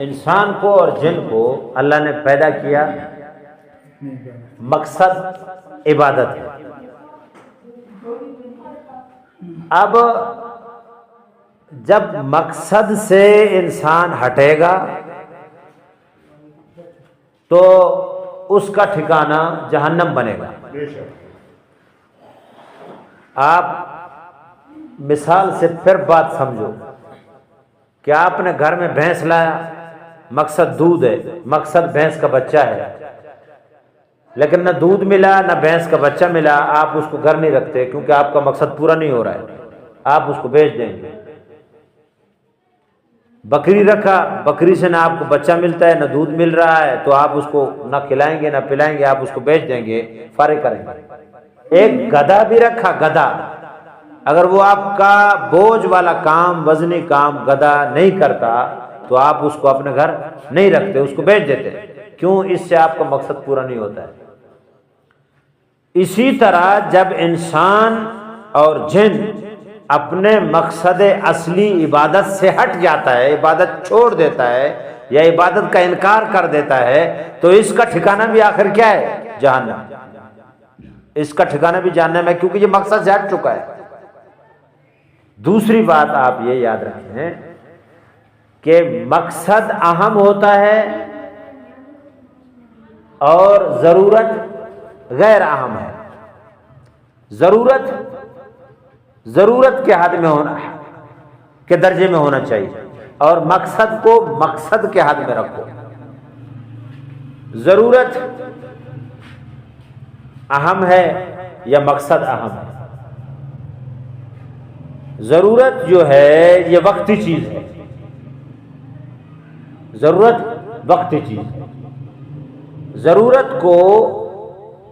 انسان کو اور جن کو اللہ نے پیدا کیا، مقصد عبادت ہے۔ اب جب مقصد سے انسان ہٹے گا تو اس کا ٹھکانہ جہنم بنے گا۔ آپ مثال سے پھر بات سمجھو کہ آپ نے گھر میں بھینس لایا، مقصد دودھ ہے، مقصد بھینس کا بچہ ہے، لیکن نہ دودھ ملا نہ بھینس کا بچہ ملا، آپ اس کو گھر نہیں رکھتے کیونکہ آپ کا مقصد پورا نہیں ہو رہا ہے، آپ اس کو بیچ دیں گے۔ بکری رکھا، بکری سے نہ آپ کو بچہ ملتا ہے نہ دودھ مل رہا ہے، تو آپ اس کو نہ کھلائیں گے نہ پلائیں گے، آپ اس کو بیچ دیں گے، فارغ کریں گے۔ ایک گدھا بھی رکھا، گدھا، اگر وہ آپ کا بوجھ والا کام، وزنی کام گدھا نہیں کرتا تو آپ اس کو اپنے گھر نہیں رکھتے، اس کو بیچ دیتے۔ کیوں؟ اس سے آپ کا مقصد پورا نہیں ہوتا ہے۔ اسی طرح جب انسان اور جن اپنے مقصد اصلی عبادت سے ہٹ جاتا ہے، عبادت چھوڑ دیتا ہے یا عبادت کا انکار کر دیتا ہے، تو اس کا ٹھکانہ بھی آخر کیا ہے؟ جہنم۔ اس کا ٹھکانہ بھی جہنم ہے، کیونکہ یہ مقصد سے ہٹ چکا ہے۔ دوسری بات آپ یہ یاد رکھیں کہ مقصد اہم ہوتا ہے اور ضرورت غیر اہم ہے۔ ضرورت کے حد میں ہونا کے درجے میں ہونا چاہیے، اور مقصد کو مقصد کے حد میں رکھو۔ ضرورت اہم ہے یا مقصد اہم ہے؟ ضرورت جو ہے یہ وقتی چیز ہے، ضرورت وقتی چیز ہے۔ ضرورت کو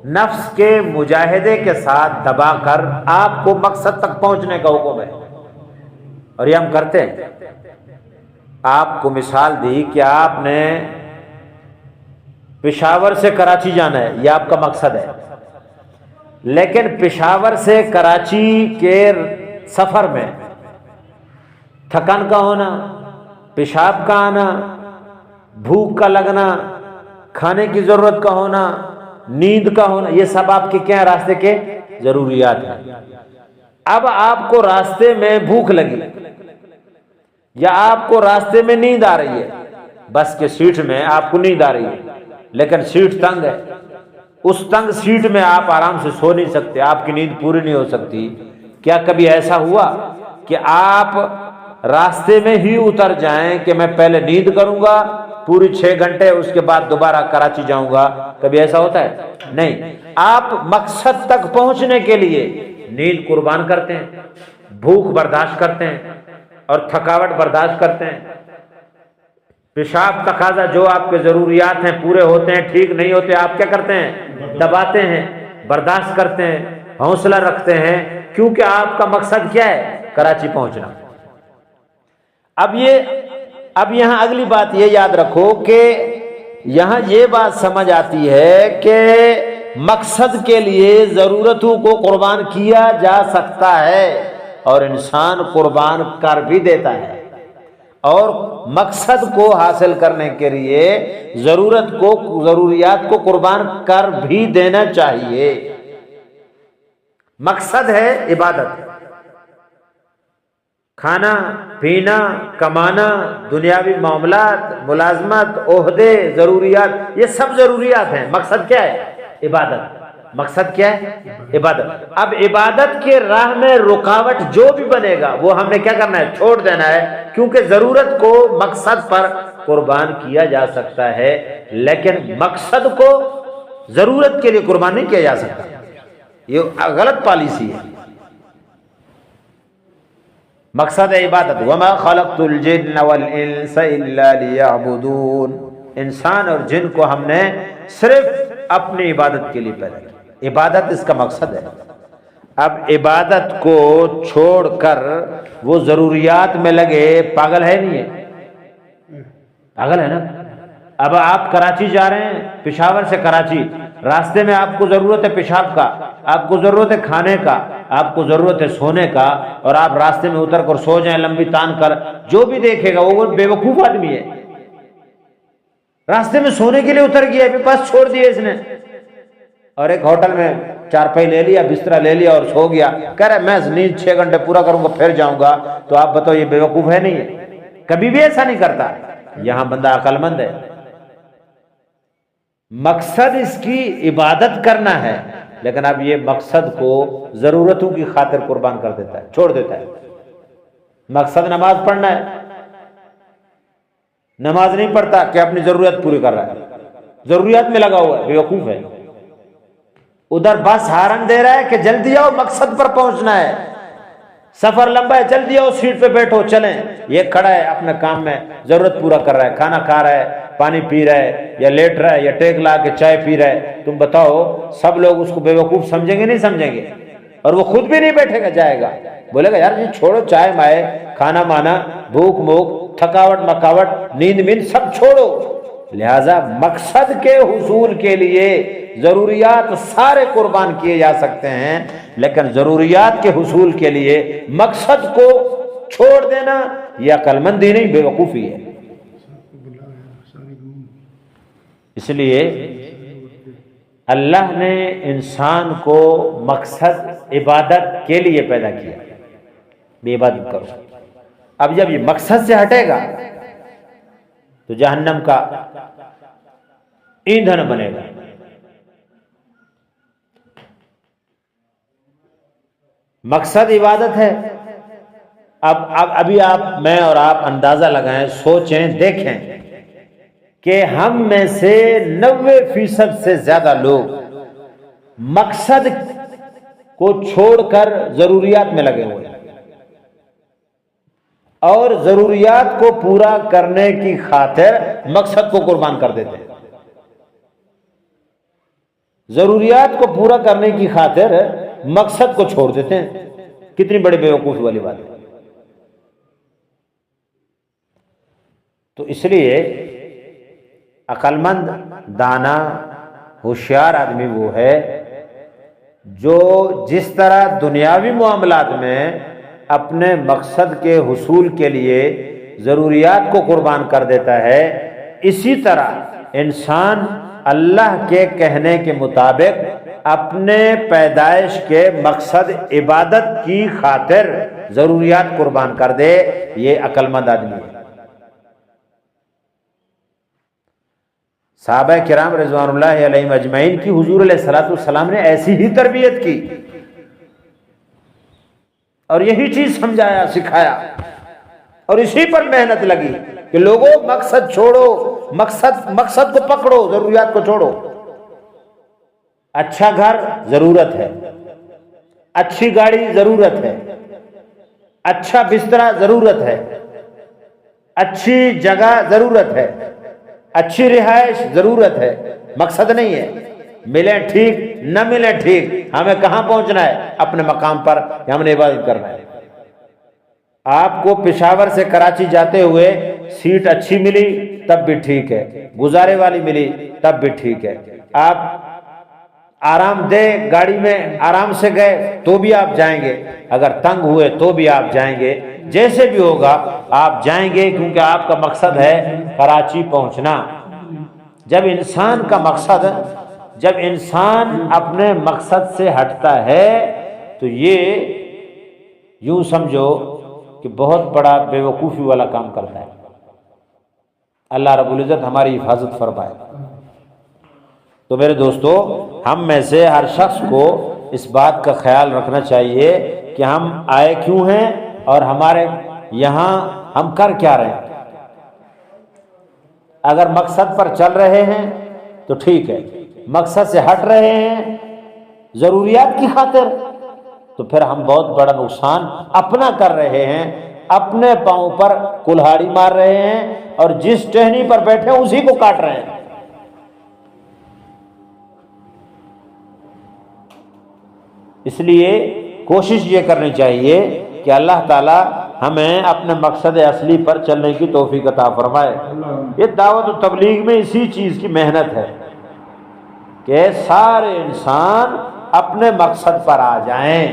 نفس کے مجاہدے کے ساتھ دبا کر آپ کو مقصد تک پہنچنے کا حکم ہے، اور یہ ہم کرتے ہیں۔ آپ کو مثال دی کہ آپ نے پشاور سے کراچی جانا ہے، یہ آپ کا مقصد ہے، لیکن پشاور سے کراچی کے سفر میں تھکن کا ہونا، پیشاب کا آنا، بھوک کا لگنا، کھانے کی ضرورت کا ہونا، نیند کا ہونا، یہ سب آپ کے کیا ہیں؟ راستے کے ضروریات ہیں۔ اب آپ کو راستے میں بھوک لگی یا آپ کو راستے میں نیند آ رہی ہے، بس کے سیٹ میں آپ کو نیند آ رہی ہے، لیکن سیٹ تنگ ہے، اس تنگ سیٹ میں آپ آرام سے سو نہیں سکتے، آپ کی نیند پوری نہیں ہو سکتی۔ کیا کبھی ایسا ہوا کہ آپ راستے میں ہی اتر جائیں کہ میں پہلے نیند کروں گا پوری 6 گھنٹے، اس کے بعد دوبارہ کراچی جاؤں گا؟ کبھی ایسا ہوتا ہے؟ نہیں۔ آپ مقصد تک پہنچنے کے لیے نیند قربان کرتے ہیں، بھوک برداشت کرتے ہیں اور تھکاوٹ برداشت کرتے ہیں، پیشاب تقاضا جو آپ کے ضروریات ہیں پورے ہوتے ہیں، ٹھیک نہیں ہوتے آپ کیا کرتے ہیں؟ دباتے ہیں، برداشت کرتے ہیں، حوصلہ رکھتے ہیں، کیونکہ آپ کا مقصد کیا ہے؟ کراچی پہنچنا۔ اب یہاں اگلی بات یہ یاد رکھو کہ یہاں یہ بات سمجھ آتی ہے کہ مقصد کے لیے ضرورتوں کو قربان کیا جا سکتا ہے، اور انسان قربان کر بھی دیتا ہے، اور مقصد کو حاصل کرنے کے لیے ضروریات کو قربان کر بھی دینا چاہیے۔ مقصد ہے عبادت، کھانا پینا، کمانا، دنیاوی معاملات، ملازمت، عہدے، ضروریات، یہ سب ضروریات ہیں۔ مقصد کیا ہے؟ عبادت۔ مقصد کیا ہے؟ عبادت۔ اب عبادت کے راہ میں رکاوٹ جو بھی بنے گا وہ ہم نے کیا کرنا ہے؟ چھوڑ دینا ہے، کیونکہ ضرورت کو مقصد پر قربان کیا جا سکتا ہے، لیکن مقصد کو ضرورت کے لیے قربان نہیں کیا جا سکتا۔ یہ غلط پالیسی ہے۔ مقصد ہے عبادت۔ وَمَا خَلَقْتُ الْجِنَّ وَالْإِنسَ إِلَّا لِيَعْبُدُونَ۔ انسان اور جن کو ہم نے صرف اپنی عبادت کے لیے پیدا کیا، عبادت اس کا مقصد ہے۔ اب عبادت کو چھوڑ کر وہ ضروریات میں لگے، پاگل ہے نہیں ہے؟ پاگل ہے نا۔ اب آپ کراچی جا رہے ہیں، پشاور سے کراچی، راستے میں آپ کو ضرورت ہے پیشاب کا، آپ کو ضرورت ہے کھانے کا، آپ کو ضرورت ہے سونے کا، اور آپ راستے میں اتر کر سو جائیں لمبی تان کر، جو بھی دیکھے گا وہ بے وقوف آدمی ہے۔ راستے میں سونے کے لیے اتر گیا، بس چھوڑ دیا اس نے، اور ایک ہوٹل میں چارپائی لے لیا، بستر لے لیا اور سو گیا، کہہ رہا ہے میں نیند 6 گھنٹے پورا کروں گا پھر جاؤں گا۔ تو آپ بتاؤ یہ بیوقوف ہے نہیں ہے؟ کبھی بھی ایسا نہیں کرتا۔ یہاں بندہ عقل مند ہے، مقصد اس کی عبادت کرنا ہے، لیکن اب یہ مقصد کو ضرورتوں کی خاطر قربان کر دیتا ہے، چھوڑ دیتا ہے۔ مقصد نماز پڑھنا ہے، نماز نہیں پڑھتا کہ اپنی ضرورت پوری کر رہا ہے، ضروریات میں لگا ہوا ہے، بیوقوف ہے۔ ادھر بس ہارن دے رہا ہے کہ جلدی آؤ مقصد پر پہنچنا ہے، سفر لمبا ہے، جلدی آؤ سیٹ پہ بیٹھو چلیں، یہ کھڑا ہے اپنے کام میں ضرورت پورا کر رہا ہے، کھانا کھا رہا ہے، پانی پی رہا ہے، یا لیٹ رہا ہے، یا ٹیک لا کے چائے پی رہا ہے۔ تم بتاؤ سب لوگ اس کو بیوقوف سمجھیں گے نہیں سمجھیں گے؟ اور وہ خود بھی نہیں بیٹھے گا، جائے گا، بولے گا یار جی چھوڑو، چائے مائے، کھانا مانا، بھوک موک، تھکاوٹ مکاوٹ، نیند میند سب چھوڑو۔ لہذا مقصد کے حصول کے لیے ضروریات سارے قربان کیے جا سکتے ہیں، لیکن ضروریات کے حصول کے لیے مقصد کو چھوڑ دینا یہ عقل مندی نہیں، بے وقوفی ہے۔ اس لیے اللہ نے انسان کو مقصد عبادت کے لیے پیدا کیا، بے عبادت کرو۔ اب جب یہ مقصد سے ہٹے گا تو جہنم کا ایندھن بنے گا۔ مقصد عبادت ہے۔ اب ابھی آپ، میں اور آپ اندازہ لگائیں، سوچیں، دیکھیں کہ ہم میں سے 90% سے زیادہ لوگ مقصد کو چھوڑ کر ضروریات میں لگے ہوئے ہیں، اور ضروریات کو پورا کرنے کی خاطر مقصد کو قربان کر دیتے ہیں۔ ضروریات کو پورا کرنے کی خاطر مقصد کو چھوڑ دیتے ہیں۔ کتنی بڑی بیوقوفی والی بات ہے۔ تو اس لیے عقل مند، دانا، ہوشیار آدمی وہ ہے جو جس طرح دنیاوی معاملات میں اپنے مقصد کے حصول کے لیے ضروریات کو قربان کر دیتا ہے، اسی طرح انسان اللہ کے کہنے کے مطابق اپنے پیدائش کے مقصد عبادت کی خاطر ضروریات قربان کر دے، یہ عقل مند آدمی ہے۔ صحابہ کرام رضوان اللہ علیہم اجمعین کی حضور علیہ الصلوۃ والسلام نے ایسی ہی تربیت کی اور یہی چیز سمجھایا، سکھایا، اور اسی پر محنت لگی کہ لوگوں مقصد چھوڑو، مقصد کو پکڑو، ضروریات کو چھوڑو۔ اچھا گھر ضرورت ہے، اچھی گاڑی ضرورت ہے، اچھا بستر ضرورت ہے، اچھی جگہ ضرورت ہے، اچھی رہائش ضرورت ہے، مقصد نہیں ہے۔ ملیں ٹھیک، نہ ملیں ٹھیک، ہمیں کہاں پہنچنا ہے؟ اپنے مقام پر، ہم نے عبادت کرنا ہے۔ آپ کو پشاور سے کراچی جاتے ہوئے سیٹ اچھی ملی تب بھی ٹھیک ہے، گزارے والی ملی تب بھی ٹھیک ہے، آپ آرام دہ گاڑی میں آرام سے گئے تو بھی آپ جائیں گے، اگر تنگ ہوئے تو بھی آپ جائیں گے، جیسے بھی ہوگا آپ جائیں گے، کیونکہ آپ کا مقصد ہے کراچی پہنچنا۔ جب انسان اپنے مقصد سے ہٹتا ہے تو یہ یوں سمجھو کہ بہت بڑا بیوقوفی والا کام کرتا ہے۔ اللہ رب العزت ہماری حفاظت فرمائے۔ تو میرے دوستو، ہم میں سے ہر شخص کو اس بات کا خیال رکھنا چاہیے کہ ہم آئے کیوں ہیں اور ہمارے یہاں ہم کر کیا رہے ہیں۔ اگر مقصد پر چل رہے ہیں تو ٹھیک ہے، مقصد سے ہٹ رہے ہیں ضروریات کی خاطر تو پھر ہم بہت بڑا نقصان اپنا کر رہے ہیں، اپنے پاؤں پر کلہاڑی مار رہے ہیں اور جس ٹہنی پر بیٹھے ہیں اسی کو کاٹ رہے ہیں۔ اس لیے کوشش یہ کرنی چاہیے کہ اللہ تعالی ہمیں اپنے مقصد اصلی پر چلنے کی توفیق عطا فرمائے۔ یہ دعوت و تبلیغ میں اسی چیز کی محنت ہے کہ سارے انسان اپنے مقصد پر آ جائیں۔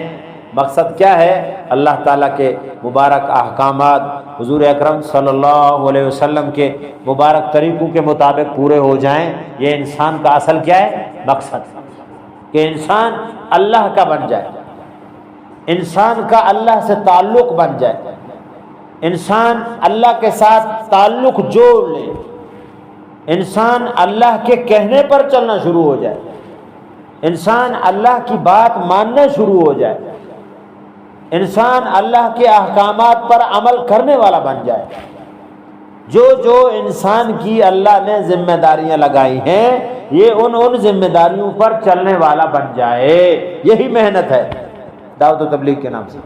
مقصد کیا ہے؟ اللہ تعالیٰ کے مبارک احکامات حضور اکرم صلی اللہ علیہ وسلم کے مبارک طریقوں کے مطابق پورے ہو جائیں۔ یہ انسان کا اصل کیا ہے؟ مقصد، کہ انسان اللہ کا بن جائے، انسان کا اللہ سے تعلق بن جائے، انسان اللہ کے ساتھ تعلق جوڑ لے، انسان اللہ کے کہنے پر چلنا شروع ہو جائے، انسان اللہ کی بات ماننا شروع ہو جائے، انسان اللہ کے احکامات پر عمل کرنے والا بن جائے۔ جو انسان کی اللہ نے ذمہ داریاں لگائی ہیں یہ ان ذمہ داریوں پر چلنے والا بن جائے، یہی محنت ہے دعوت و تبلیغ کے نام سے۔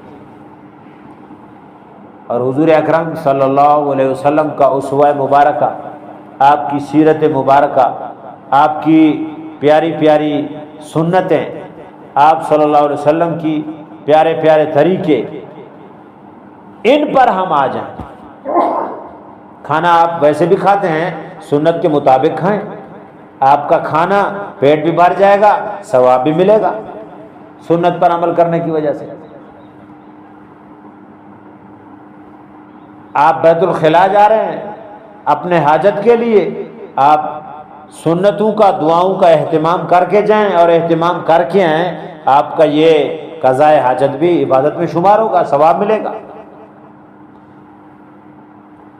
اور حضور اکرم صلی اللہ علیہ وسلم کا اسوہ مبارکہ، آپ کی سیرت مبارکہ، آپ کی پیاری پیاری سنتیں، آپ صلی اللہ علیہ وسلم کی پیارے پیارے طریقے، ان پر ہم آ جائیں۔ کھانا آپ ویسے بھی کھاتے ہیں، سنت کے مطابق کھائیں، آپ کا کھانا پیٹ بھی بھر جائے گا، ثواب بھی ملے گا سنت پر عمل کرنے کی وجہ سے۔ آپ بیت الخلا جا رہے ہیں اپنے حاجت کے لیے، آپ سنتوں کا دعاؤں کا اہتمام کر کے جائیں اور اہتمام کر کے آئیں، آپ کا یہ قضاء حاجت بھی عبادت میں شمار ہوگا، ثواب ملے گا۔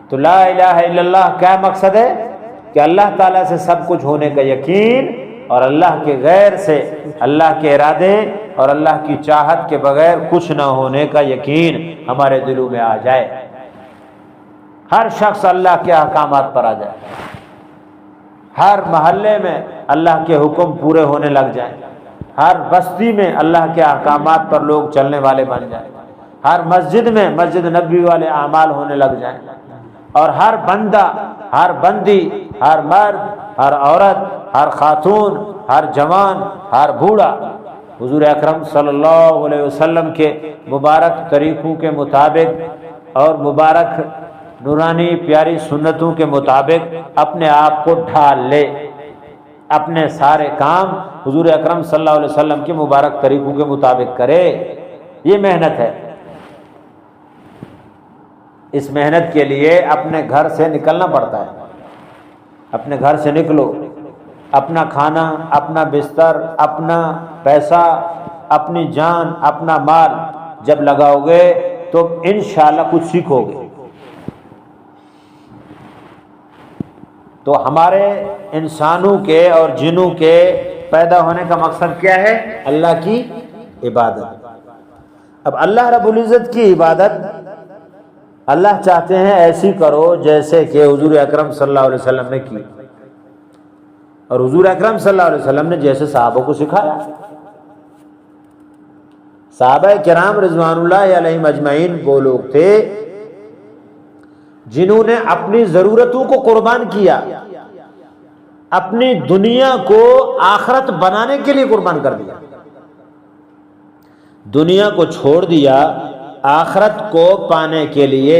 تو لا الہ الا اللہ کیا مقصد ہے؟ کہ اللہ تعالیٰ سے سب کچھ ہونے کا یقین، اور اللہ کے غیر سے، اللہ کے ارادے اور اللہ کی چاہت کے بغیر کچھ نہ ہونے کا یقین ہمارے دلوں میں آ جائے۔ ہر شخص اللہ کے احکامات پر آ جائے، ہر محلے میں اللہ کے حکم پورے ہونے لگ جائیں، ہر بستی میں اللہ کے احکامات پر لوگ چلنے والے بن جائیں، ہر مسجد میں مسجد نبوی والے اعمال ہونے لگ جائیں، اور ہر بندہ، ہر بندی، ہر مرد، ہر عورت، ہر خاتون، ہر جوان، ہر بوڑھا حضور اکرم صلی اللہ علیہ وسلم کے مبارک طریقوں کے مطابق اور مبارک نورانی پیاری سنتوں کے مطابق اپنے آپ کو ڈھال لے، اپنے سارے کام حضور اکرم صلی اللہ علیہ وسلم کے مبارک طریقوں کے مطابق کرے۔ یہ محنت ہے۔ اس محنت کے لیے اپنے گھر سے نکلنا پڑتا ہے۔ اپنے گھر سے نکلو، اپنا کھانا، اپنا بستر، اپنا پیسہ، اپنی جان، اپنا مال جب لگاؤ گے تو انشاءاللہ کچھ سیکھو گے۔ تو ہمارے انسانوں کے اور جنوں کے پیدا ہونے کا مقصد کیا ہے؟ اللہ کی عبادت۔ اب اللہ رب العزت کی عبادت اللہ چاہتے ہیں ایسی کرو جیسے کہ حضور اکرم صلی اللہ علیہ وسلم نے کی، اور حضور اکرم صلی اللہ علیہ وسلم نے جیسے صحابہ کو سکھایا۔ صحابہ کرام رضوان اللہ علیہم اجمعین وہ لوگ تھے جنہوں نے اپنی ضرورتوں کو قربان کیا، اپنی دنیا کو آخرت بنانے کے لیے قربان کر دیا، دنیا کو چھوڑ دیا آخرت کو پانے کے لیے،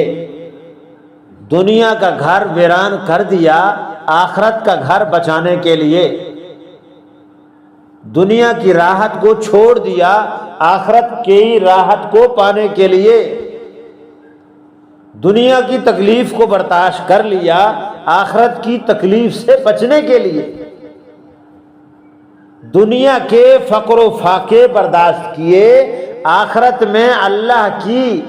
دنیا کا گھر ویران کر دیا آخرت کا گھر بچانے کے لیے، دنیا کی راحت کو چھوڑ دیا آخرت کی راحت کو پانے کے لیے، دنیا کی تکلیف کو برداشت کر لیا آخرت کی تکلیف سے بچنے کے لیے، دنیا کے فقر و فاقے برداشت کیے آخرت میں اللہ کی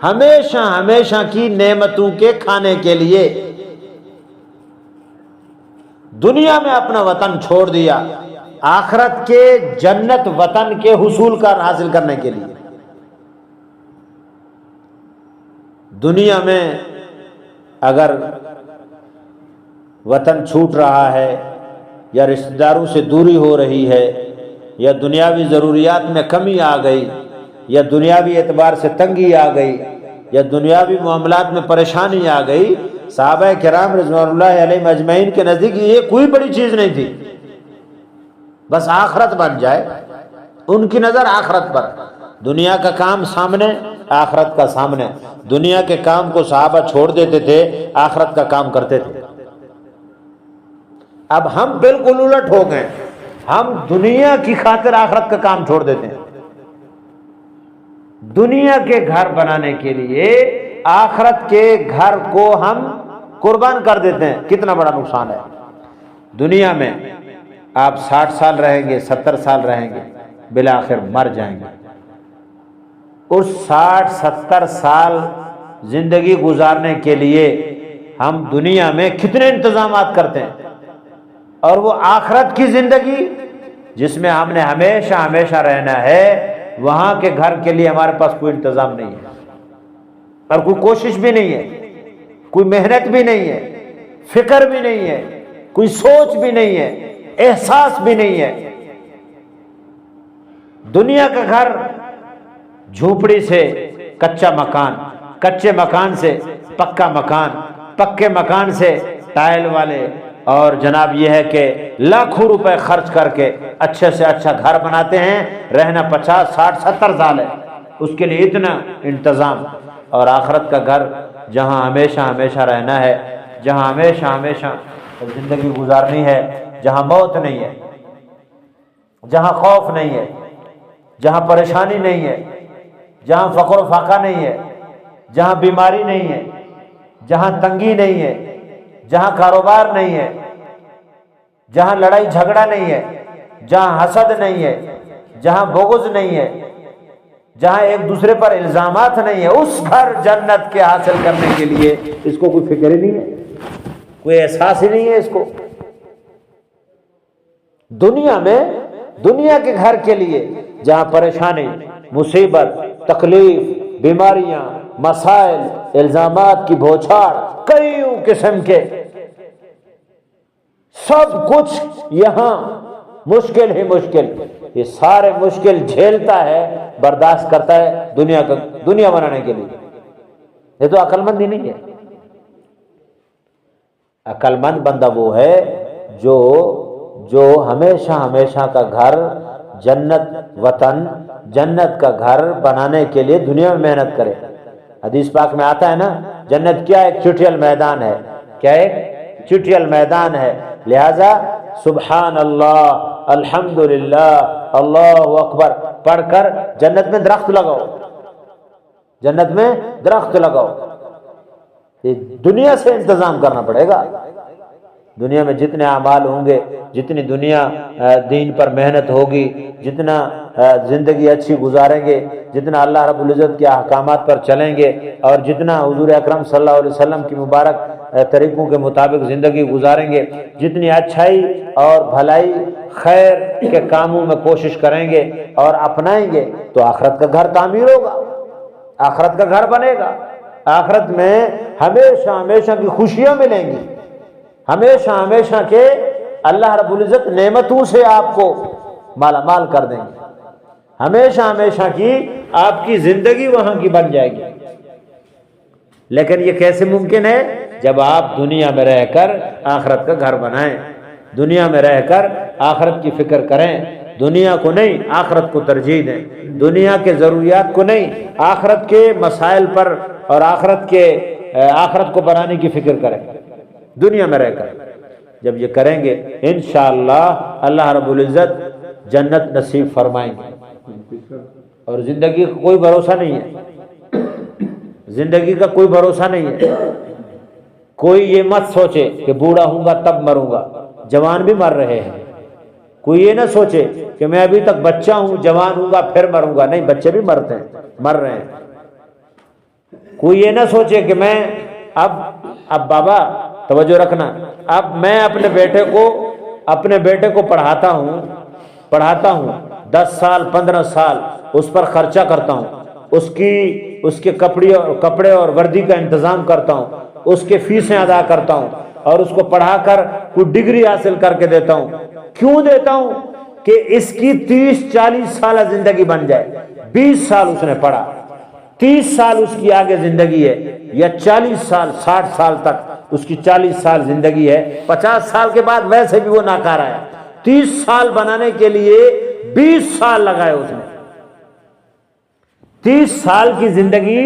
ہمیشہ ہمیشہ کی نعمتوں کے کھانے کے لیے، دنیا میں اپنا وطن چھوڑ دیا آخرت کے جنت وطن کے حصول کا حاصل کرنے کے لیے۔ دنیا میں اگر وطن چھوٹ رہا ہے یا رشتہ داروں سے دوری ہو رہی ہے یا دنیاوی ضروریات میں کمی آ گئی یا دنیاوی اعتبار سے تنگی آ گئی یا دنیاوی معاملات میں پریشانی آ گئی، صحابہ کرام رضوان اللہ علیہم اجمعین کے نزدیک یہ کوئی بڑی چیز نہیں تھی، بس آخرت بن جائے۔ ان کی نظر آخرت پر، دنیا کا کام سامنے، آخرت کا سامنے، دنیا کے کام کو صحابہ چھوڑ دیتے تھے، آخرت کا کام کرتے تھے۔ اب ہم بالکل الٹ ہو گئے، ہم دنیا کی خاطر آخرت کا کام چھوڑ دیتے ہیں۔ دنیا کے گھر بنانے کے لیے آخرت کے گھر کو ہم قربان کر دیتے ہیں، کتنا بڑا نقصان ہے۔ دنیا میں آپ 60 سال رہیں گے، 70 سال رہیں گے، بالآخر مر جائیں گے۔ اس 60-70 سال زندگی گزارنے کے لیے ہم دنیا میں کتنے انتظامات کرتے ہیں، اور وہ آخرت کی زندگی جس میں ہم نے ہمیشہ ہمیشہ رہنا ہے، وہاں کے گھر کے لیے ہمارے پاس کوئی انتظام نہیں ہے، اور کوئی کوشش بھی نہیں ہے، کوئی محنت بھی نہیں ہے، فکر بھی نہیں ہے، کوئی سوچ بھی نہیں ہے، احساس بھی نہیں ہے۔ دنیا کا گھر جھوپڑی سے کچا مکان، کچے مکان سے پکا مکان، پکے مکان سے ٹائل والے، اور جناب یہ ہے کہ لاکھوں روپے خرچ کر کے اچھے سے اچھا گھر بناتے ہیں، رہنا 50 60 70 سال ہے، اس کے لیے اتنا انتظام۔ اور آخرت کا گھر جہاں ہمیشہ ہمیشہ رہنا ہے، جہاں ہمیشہ ہمیشہ زندگی گزارنی ہے، جہاں موت نہیں ہے، جہاں خوف نہیں ہے، جہاں پریشانی نہیں ہے، جہاں فقر و فاقہ نہیں ہے، جہاں بیماری نہیں ہے، جہاں تنگی نہیں ہے، جہاں کاروبار نہیں ہے، جہاں لڑائی جھگڑا نہیں ہے، جہاں حسد نہیں ہے، جہاں بغض نہیں ہے، جہاں ایک دوسرے پر الزامات نہیں ہے، اس گھر جنت کے حاصل کرنے کے لیے اس کو کوئی فکر ہی نہیں ہے، کوئی احساس ہی نہیں ہے اس کو۔ دنیا میں دنیا کے گھر کے لیے جہاں پریشانی، مصیبت، تکلیف، بیماریاں، مسائل، الزامات کی بوچھاڑ، کئی قسم کے سب کچھ یہاں مشکل ہی مشکل، یہ سارے مشکل جھیلتا ہے، برداشت کرتا ہے دنیا بنانے کے لیے۔ یہ تو عقل مند ہی نہیں ہے۔ عقل مند بندہ وہ ہے جو ہمیشہ ہمیشہ کا گھر، جنت وطن، جنت کا گھر بنانے کے لیے دنیا میں محنت کرے۔ حدیث پاک میں آتا ہے نا، جنت کیا ایک چٹیل میدان ہے، کیا ایک چٹیل میدان ہے، لہذا سبحان اللہ، الحمدللہ، اللہ اکبر پڑھ کر جنت میں درخت لگاؤ، جنت میں درخت لگاؤ۔ یہ دنیا سے انتظام کرنا پڑے گا۔ دنیا میں جتنے اعمال ہوں گے، جتنی دنیا دین پر محنت ہوگی، جتنا زندگی اچھی گزاریں گے، جتنا اللہ رب العزت کے احکامات پر چلیں گے، اور جتنا حضور اکرم صلی اللہ علیہ وسلم کی مبارک طریقوں کے مطابق زندگی گزاریں گے، جتنی اچھائی اور بھلائی خیر کے کاموں میں کوشش کریں گے اور اپنائیں گے، تو آخرت کا گھر تعمیر ہوگا، آخرت کا گھر بنے گا۔ آخرت میں ہمیشہ ہمیشہ کی خوشیاں ملیں گی، ہمیشہ ہمیشہ کے اللہ رب العزت نعمتوں سے آپ کو مالا مال کر دیں گے، ہمیشہ ہمیشہ کی آپ کی زندگی وہاں کی بن جائے گی۔ لیکن یہ کیسے ممکن ہے؟ جب آپ دنیا میں رہ کر آخرت کا گھر بنائیں، دنیا میں رہ کر آخرت کی فکر کریں، دنیا کو نہیں آخرت کو ترجیح دیں، دنیا کے ضروریات کو نہیں آخرت کے مسائل پر اور آخرت کو بنانے کی فکر کریں دنیا میں رہ کر۔ جب یہ کریں گے انشاءاللہ اللہ رب العزت جنت نصیب فرمائیں گے۔ اور زندگی کا کوئی بھروسہ نہیں ہے، زندگی کا کوئی بھروسہ نہیں ہے۔ کوئی یہ مت سوچے کہ بوڑھا ہوں گا تب مروں گا، جوان بھی مر رہے ہیں۔ کوئی یہ نہ سوچے کہ میں ابھی تک بچہ ہوں، جوان ہوں گا پھر مروں گا، نہیں، بچے بھی مرتے ہیں، مر رہے ہیں۔ کوئی یہ نہ سوچے کہ میں اب بابا توجہ رکھنا، اب میں اپنے بیٹے کو پڑھاتا ہوں 10 سال 15 سال، اس پر خرچہ کرتا ہوں، اس کے کپڑے اور وردی کا انتظام کرتا ہوں، اس کے فیسیں ادا کرتا ہوں، اور اس کو پڑھا کر کوئی ڈگری حاصل کر کے دیتا ہوں۔ کیوں دیتا ہوں؟ کہ اس کی 30-40 سالہ زندگی بن جائے۔ 20 سال اس نے پڑھا، 30 سال اس کی آگے زندگی ہے، یا 40 سال 60 سال تک اس کی 40 سال زندگی ہے، 50 سال کے بعد ویسے بھی وہ ناکارہ ہے۔ 30 سال بنانے کے لیے 20 سال لگائے اس نے۔ 30 سال کی زندگی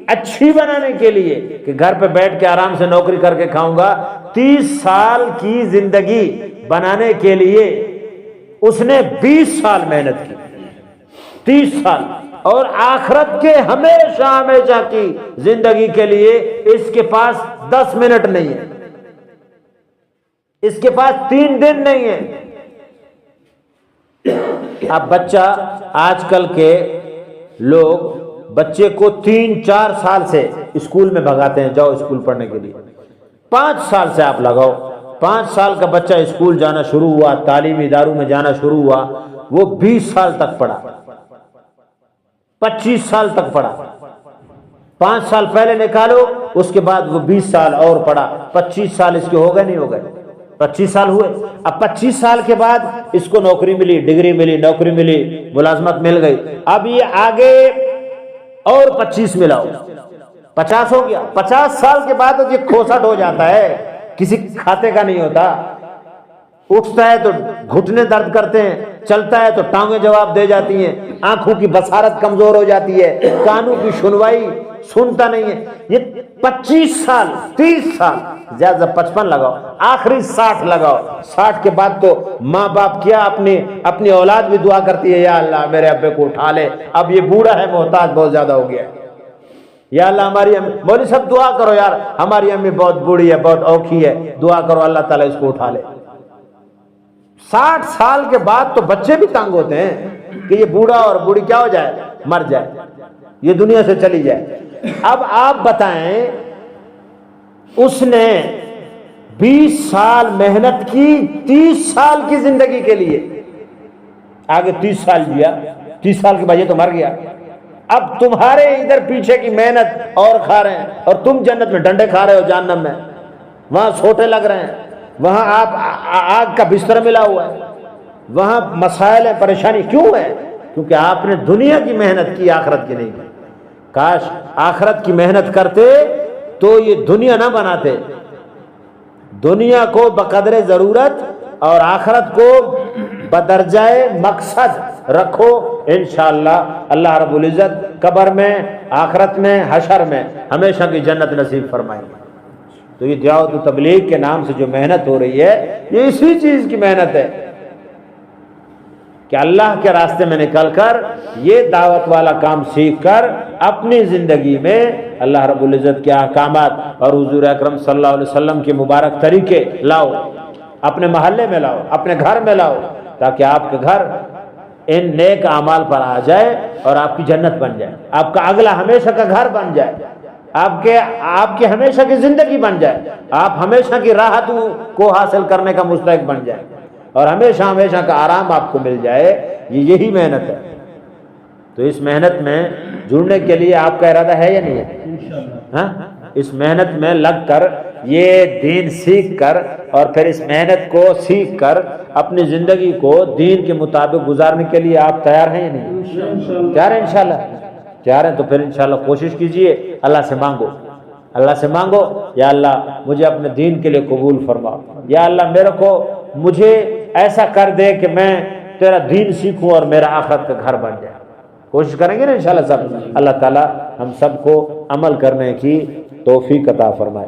اچھی بنانے کے لیے کہ گھر پہ بیٹھ کے آرام سے نوکری کر کے کھاؤں گا، 30 سال کی زندگی بنانے کے لیے اس نے 20 سال محنت کی، 30 سال۔ اور آخرت کے ہمیشہ ہمیشہ کی زندگی کے لیے اس کے پاس 10 منٹ نہیں ہے، اس کے پاس 3 دن نہیں ہے۔ اب بچہ، آج کل کے لوگ بچے کو 3-4 سال سے اسکول میں بھگاتے ہیں، جاؤ اسکول پڑھنے کے لیے۔ 5 سال سے آپ لگاؤ، 5 سال کا بچہ اسکول جانا شروع ہوا، تعلیمی اداروں میں جانا شروع ہوا، وہ 20 سال تک پڑھا، 25 سال تک پڑھا۔ 5 سال پہلے نکالو، اس کے بعد وہ 20 سال اور پڑھا، 25 سال اس کے ہو گئے نہیں ہو گئے؟ 25 سال ہوئے۔ اب 25 سال کے بعد اس کو نوکری ملی، ڈگری ملی، نوکری ملی، ملازمت مل گئی۔ اب یہ آگے اور 25 ملاؤ، 50 ہو گیا۔ 50 سال کے بعد یہ کھوسٹ ہو جاتا ہے، کسی کھاتے کا نہیں ہوتا۔ اٹھتا ہے تو گھٹنے درد کرتے ہیں، چلتا ہے تو ٹانگیں جواب دے جاتی ہیں، آنکھوں کی بصارت کمزور ہو جاتی ہے، کانوں کی سنوائی سنتا نہیں ہے۔ یہ 25 سال، 30 سال، زیادہ 55 لگاؤ، آخری 60 لگاؤ۔ 60 کے بعد تو ماں باپ کیا اپنی اولاد بھی دعا کرتی ہے، یا اللہ میرے ابے کو اٹھا لے، اب یہ بوڑھا ہے، محتاج بہت زیادہ ہو گیا ہے، یا اللہ ہماری امی، مولوی صاحب دعا کرو یار، ہماری امی بہت بوڑھی ہے، بہت اوکھی ہے، دعا کرو اللہ تعالیٰ اس کو اٹھا لے۔ 60 سال کے بعد تو بچے بھی تنگ ہوتے ہیں کہ یہ بوڑھا اور بوڑھی کیا ہو جائے، مر جائے، یہ دنیا سے چلی جائے۔ اب آپ بتائیں، اس نے 20 سال محنت کی 30 سال کی زندگی کے لیے، آگے 30 سال جیا، 30 سال کے بعد یہ تو مر گیا۔ اب تمہارے ادھر پیچھے کی محنت اور کھا رہے ہیں، اور تم جنت میں ڈنڈے کھا رہے ہو، جہنم میں وہاں سوٹے لگ رہے ہیں، وہاں آپ آگ کا بستر ملا ہوا ہے، وہاں مسائل ہیں، پریشانی کیوں ہے؟ کیونکہ آپ نے دنیا کی محنت کی، آخرت کی نہیں کی۔ کاش آخرت کی محنت کرتے تو یہ دنیا نہ بناتے۔ دنیا کو بقدر ضرورت اور آخرت کو بدرجہ مقصد رکھو، انشاءاللہ اللہ رب العزت قبر میں، آخرت میں، حشر میں ہمیشہ کی جنت نصیب فرمائیں گے۔ تو یہ دعوت و تبلیغ کے نام سے جو محنت ہو رہی ہے، یہ اسی چیز کی محنت ہے کہ اللہ کے راستے میں نکل کر یہ دعوت والا کام سیکھ کر اپنی زندگی میں اللہ رب العزت کے احکامات اور حضور اکرم صلی اللہ علیہ وسلم کے مبارک طریقے لاؤ، اپنے محلے میں لاؤ، اپنے گھر میں لاؤ، تاکہ آپ کے گھر ان نیک اعمال پر آ جائے اور آپ کی جنت بن جائے، آپ کا اگلا ہمیشہ کا گھر بن جائے، آپ کے ہمیشہ کی زندگی بن جائے، آپ ہمیشہ کی راحتوں کو حاصل کرنے کا مستحق بن جائے، اور ہمیشہ ہمیشہ کا آرام آپ کو مل جائے۔ یہی محنت ہے۔ تو اس محنت میں جڑنے کے لیے آپ کا ارادہ ہے یا نہیں ہے؟ ہاں، اس محنت میں لگ کر، یہ دین سیکھ کر، اور پھر اس محنت کو سیکھ کر اپنی زندگی کو دین کے مطابق گزارنے کے لیے آپ تیار ہیں یا نہیں؟ تیار ہیں انشاءاللہ؟ تیار ہیں تو پھر انشاءاللہ کوشش کیجئے، اللہ سے مانگو، اللہ سے مانگو، یا اللہ مجھے اپنے دین کے لیے قبول فرما، یا اللہ مجھے ایسا کر دے کہ میں تیرا دین سیکھوں اور میرا آخرت کا گھر بن جائے۔ کوشش کریں گے نا انشاءاللہ سب۔ اللہ تعالی ہم سب کو عمل کرنے کی توفیق عطا فرمائے۔